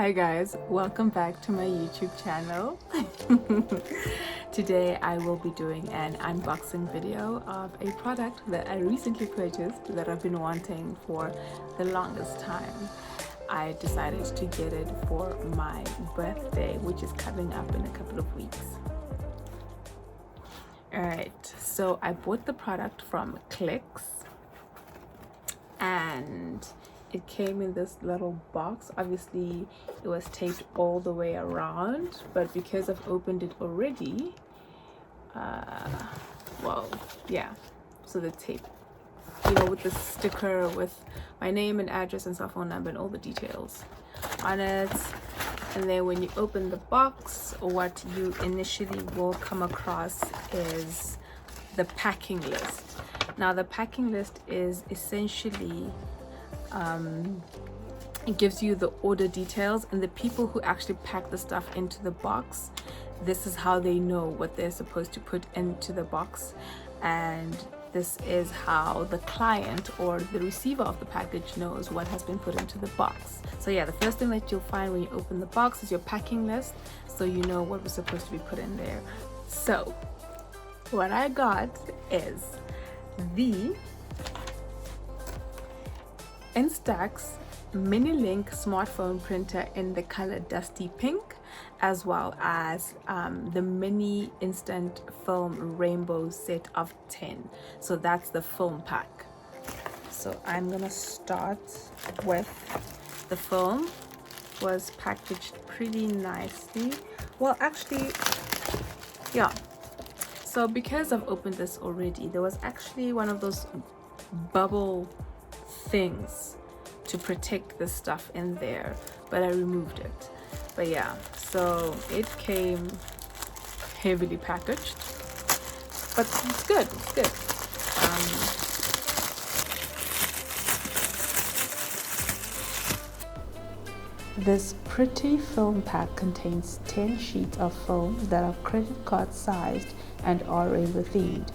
Hi guys, welcome back to my YouTube channel. Today I will be doing an unboxing video of a product that I recently purchased that I've been wanting for the longest time. I decided to get it for my birthday, which is coming up in a couple of weeks. Alright, so I bought the product from Clicks and it came in this little box. Obviously it was taped all the way around, but because I've opened it already, well, yeah, so the tape, you know, with the sticker with my name and address and cell phone number and all the details on it. And then when you open the box, what you initially will come across is the packing list. Now the packing list is essentially it gives you the order details and the people who actually pack the stuff into the box. This is how they know what they're supposed to put into the box, and this is how the client or the receiver of the package knows what has been put into the box. So yeah, the first thing that you'll find when you open the box is your packing list, so you know what was supposed to be put in there. So what I got is the Instax mini link smartphone printer in the color dusty pink, as well as the mini instant film rainbow set of 10. So that's the film pack. So I'm gonna start with the film. Was packaged pretty nicely. Well, actually, yeah. So because I've opened this already, there was actually one of those bubble things to protect the stuff in there, but I removed it. But yeah, so it came heavily packaged, but it's good, it's good. This pretty film pack contains 10 sheets of film that are credit card sized and are rainbow themed.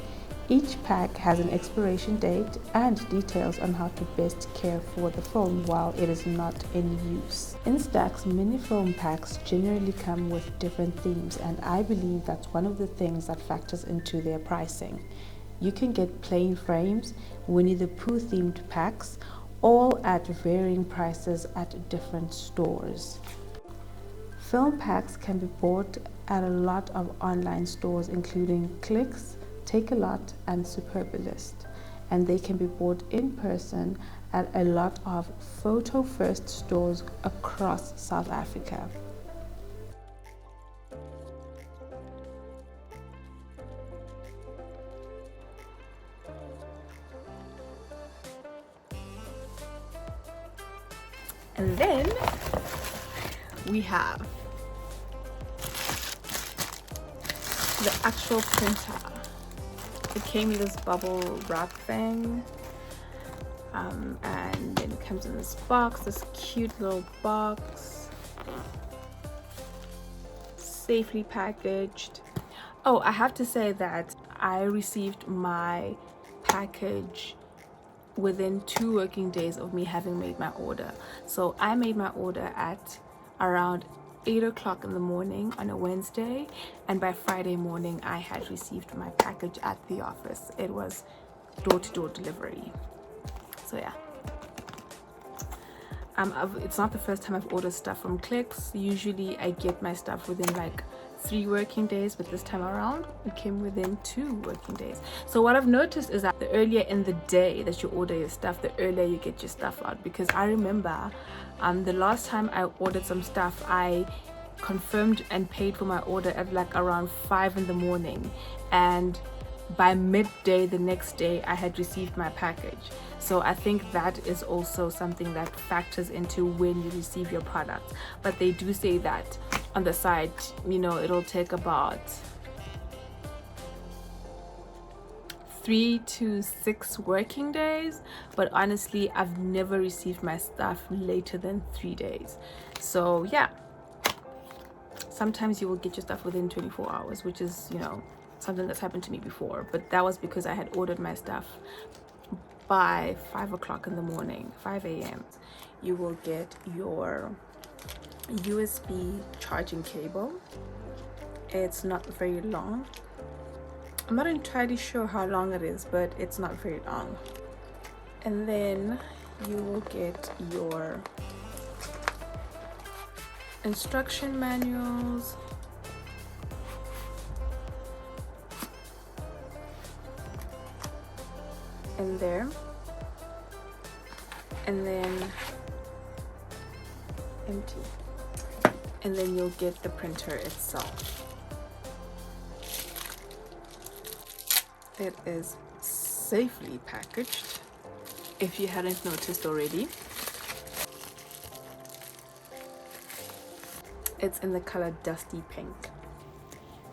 Each pack has an expiration date and details on how to best care for the film while it is not in use. Instax mini film packs generally come with different themes, and I believe that's one of the things that factors into their pricing. You can get plain frames, Winnie the Pooh themed packs, all at varying prices at different stores. Film packs can be bought at a lot of online stores including Clicks, Take a Lot and Superbalist, and they can be bought in person at a lot of photo first stores across South Africa. And then we have the actual printer. It came in this bubble wrap thing, and then it comes in this box, this cute little box, safely packaged. Oh, I have to say that I received my package within 2 working days of me having made my order. So I made my order at around 8 o'clock in the morning on a Wednesday, and by Friday morning I had received my package at the office. It was door-to-door delivery. So yeah, it's not the first time I've ordered stuff from Clicks. Usually I get my stuff within like 3 working days, but this time around it came within 2 working days. So what I've noticed is that the earlier in the day that you order your stuff, the earlier you get your stuff out. Because I remember the last time I ordered some stuff, I confirmed and paid for my order at like around 5 in the morning, and by midday the next day I had received my package. So I think that is also something that factors into when you receive your product. But they do say that on the side, you know, it'll take about 3 to 6 working days, but honestly I've never received my stuff later than 3 days. So yeah, sometimes you will get your stuff within 24 hours, which is, you know, something that's happened to me before, but that was because I had ordered my stuff by 5 o'clock in the morning, 5 a.m. You will get your USB charging cable. It's not very long. I'm not entirely sure how long it is, but it's not very long. And then you will get your instruction manuals, in there, and then empty, and then you'll get the printer itself. It is safely packaged, if you hadn't noticed already. It's in the color Dusty Pink.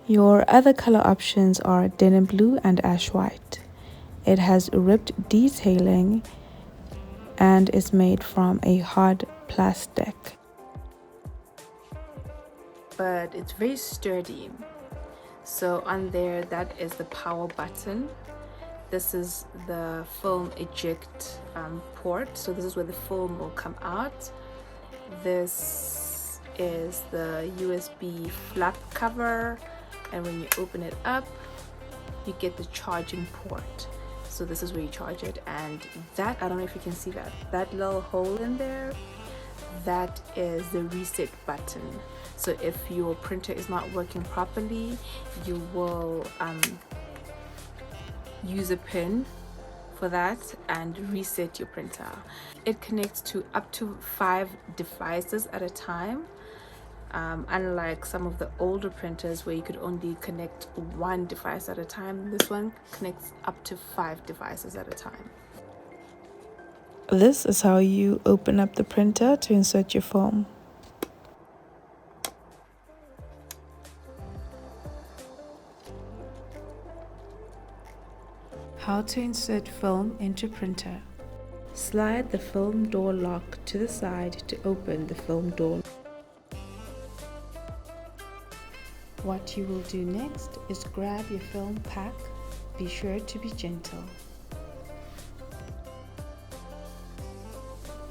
Your other color options are denim blue and ash white. It has ribbed detailing and is made from a hard plastic, but it's very sturdy. So on there, that is the power button. This is the film eject port, so this is where the film will come out. This is the USB flap cover, and when you open it up, you get the charging port. So this is where you charge it, and that, I don't know if you can see that little hole in there, that is the reset button. So if your printer is not working properly, you will use a pin for that and reset your printer. It connects to up to 5 devices at a time, unlike some of the older printers where you could only connect 1 device at a time. This one connects up to 5 devices at a time. This is how you open up the printer to insert your film. How to insert film into printer. Slide the film door lock to the side to open the film door. What you will do next is grab your film pack. Be sure to be gentle.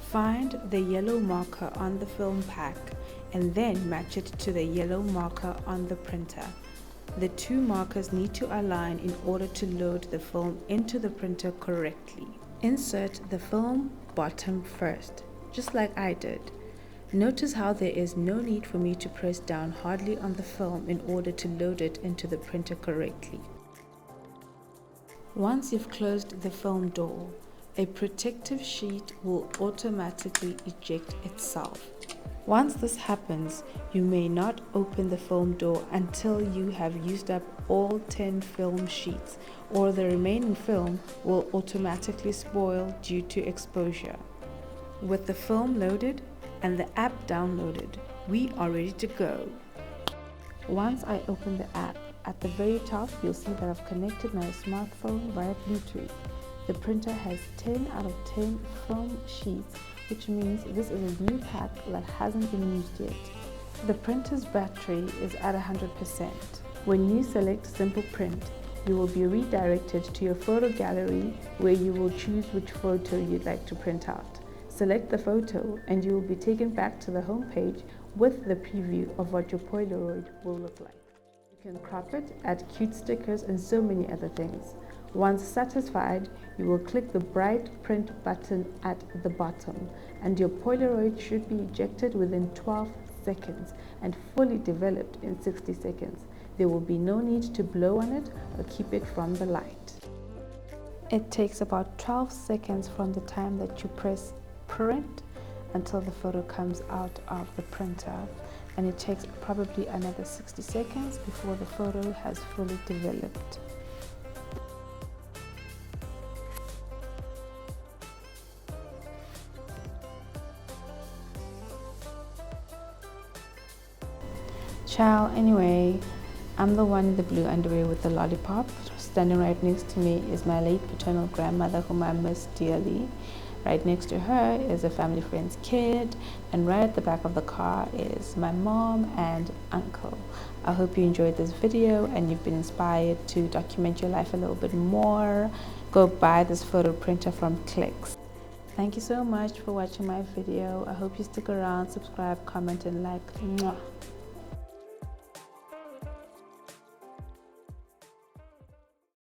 Find the yellow marker on the film pack and then match it to the yellow marker on the printer. The 2 markers need to align in order to load the film into the printer correctly. Insert the film bottom first, just like I did. Notice how there is no need for me to press down hardly on the film in order to load it into the printer correctly. Once you've closed the film door, a protective sheet will automatically eject itself. Once this happens, you may not open the film door until you have used up all 10 film sheets, or the remaining film will automatically spoil due to exposure. With the film loaded and the app downloaded, we are ready to go. Once I open the app, at the very top you'll see that I've connected my smartphone via Bluetooth. The printer has 10 out of 10 film sheets, which means this is a new pack that hasn't been used yet. The printer's battery is at 100%. When you select Simple Print, you will be redirected to your photo gallery where you will choose which photo you'd like to print out. Select the photo and you will be taken back to the home page with the preview of what your Polaroid will look like. You can crop it, add cute stickers and so many other things. Once satisfied, you will click the bright print button at the bottom and your Polaroid should be ejected within 12 seconds and fully developed in 60 seconds. There will be no need to blow on it or keep it from the light. It takes about 12 seconds from the time that you press print until the photo comes out of the printer, and it takes probably another 60 seconds before the photo has fully developed. Ciao, anyway, I'm the one in the blue underwear with the lollipop. Standing right next to me is my late paternal grandmother, whom I miss dearly. Right next to her is a family friend's kid, and right at the back of the car is my mom and uncle. I hope you enjoyed this video and you've been inspired to document your life a little bit more. Go buy this photo printer from Clicks. Thank you so much for watching my video. I hope you stick around, subscribe, comment and like. Mwah.